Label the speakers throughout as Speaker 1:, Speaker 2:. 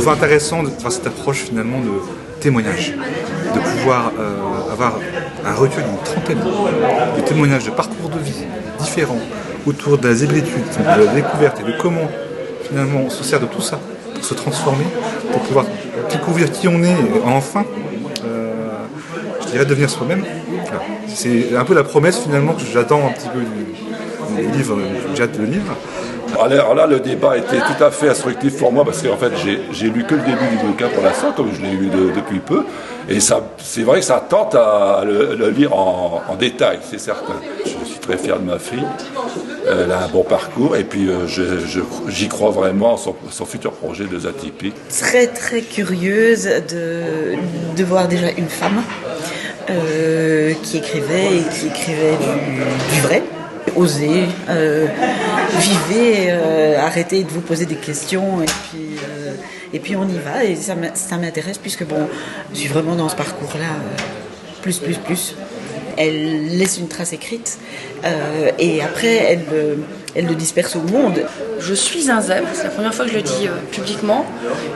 Speaker 1: trouve intéressant cette approche finalement de témoignage, de pouvoir avoir un recueil d'une trentaine de témoignages de parcours de vie différents autour de la zébritude, de la découverte et de comment finalement on se sert de tout ça pour se transformer, pour pouvoir découvrir qui on est enfin, je dirais devenir soi-même. Voilà. C'est un peu la promesse finalement que j'attends un petit peu du livre, j'ai hâte de le livre.
Speaker 2: Alors là, le débat était tout à fait instructif pour moi parce qu'en fait, j'ai lu que le début du bouquin pour l'instant, comme je l'ai lu depuis peu. Et c'est vrai que ça tente à le lire en détail, c'est certain. Je suis très fier de ma fille. Elle a un bon parcours et puis j'y crois vraiment à son futur projet de Zatypique.
Speaker 3: Très très curieuse de voir déjà une femme qui écrivait du vrai. Osez, vivez, arrêtez de vous poser des questions et puis on y va et ça m'intéresse puisque bon, je suis vraiment dans ce parcours-là, plus. Elle laisse une trace écrite et après elle le disperse au monde.
Speaker 4: Je suis un zèbre, c'est la première fois que je le dis publiquement.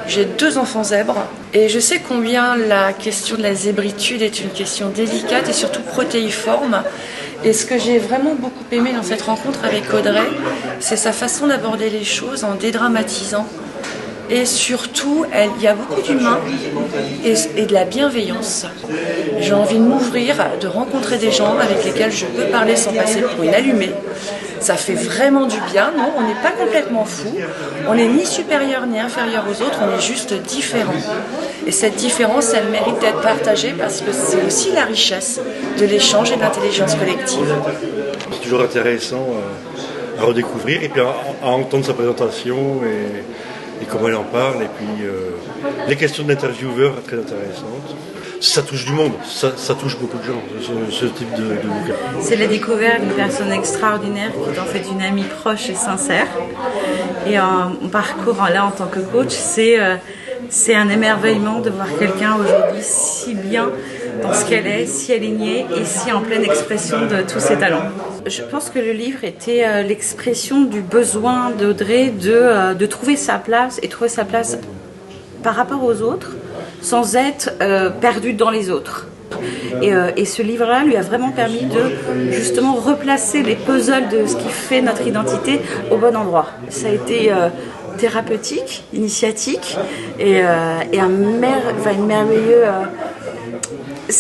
Speaker 4: J'ai 2 enfants zèbres et je sais combien la question de la zébritude est une question délicate et surtout protéiforme. Et ce que j'ai vraiment beaucoup aimé dans cette rencontre avec Audrey, c'est sa façon d'aborder les choses en dédramatisant. Et surtout, il y a beaucoup d'humain et de la bienveillance. J'ai envie de m'ouvrir, de rencontrer des gens avec lesquels je peux parler sans passer pour une allumée. Ça fait vraiment du bien, non, on n'est pas complètement fou, on n'est ni supérieur ni inférieur aux autres, on est juste différent. Et cette différence, elle mérite d'être partagée parce que c'est aussi la richesse de l'échange et de l'intelligence collective.
Speaker 5: C'est toujours intéressant à redécouvrir et puis à entendre sa présentation et comment elle en parle et puis les questions de l'intervieweur très intéressantes. Ça touche du monde, ça touche beaucoup de gens, ce type de bouquin.
Speaker 6: C'est la découverte d'une personne extraordinaire qui est en fait une amie proche et sincère. Et mon parcours là en tant que coach, c'est un émerveillement de voir quelqu'un aujourd'hui si bien dans ce qu'elle est, si alignée et si en pleine expression de tous ses talents. Je pense que le livre était l'expression du besoin d'Audrey de trouver sa place et trouver sa place par rapport aux autres, sans être perdue dans les autres. Et ce livre-là lui a vraiment permis de justement replacer les puzzles de ce qui fait notre identité au bon endroit. Ça a été thérapeutique, initiatique et un merveilleux...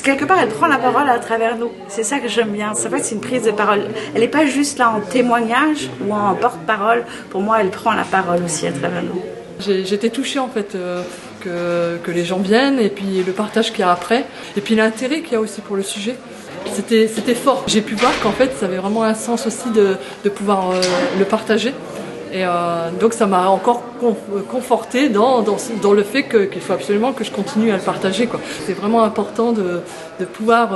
Speaker 6: quelque part, elle prend la parole à travers nous. C'est ça que j'aime bien. En fait, c'est une prise de parole. Elle n'est pas juste là en témoignage ou en porte-parole. Pour moi, elle prend la parole aussi à travers nous.
Speaker 7: J'étais touchée en fait que les gens viennent et puis le partage qu'il y a après et puis l'intérêt qu'il y a aussi pour le sujet. C'était fort. J'ai pu voir qu'en fait ça avait vraiment un sens aussi de pouvoir le partager. Et donc ça m'a encore conforté dans le fait qu'il faut absolument que je continue à le partager, quoi. C'est vraiment important de pouvoir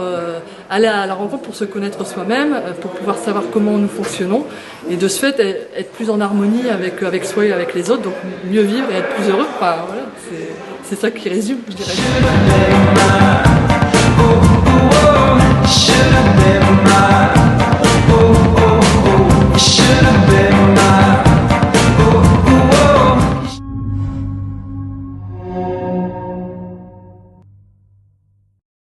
Speaker 7: aller à la rencontre pour se connaître soi-même, pour pouvoir savoir comment nous fonctionnons et de ce fait être plus en harmonie avec soi et avec les autres, donc mieux vivre et être plus heureux. Enfin, voilà, c'est ça qui résume, je dirais.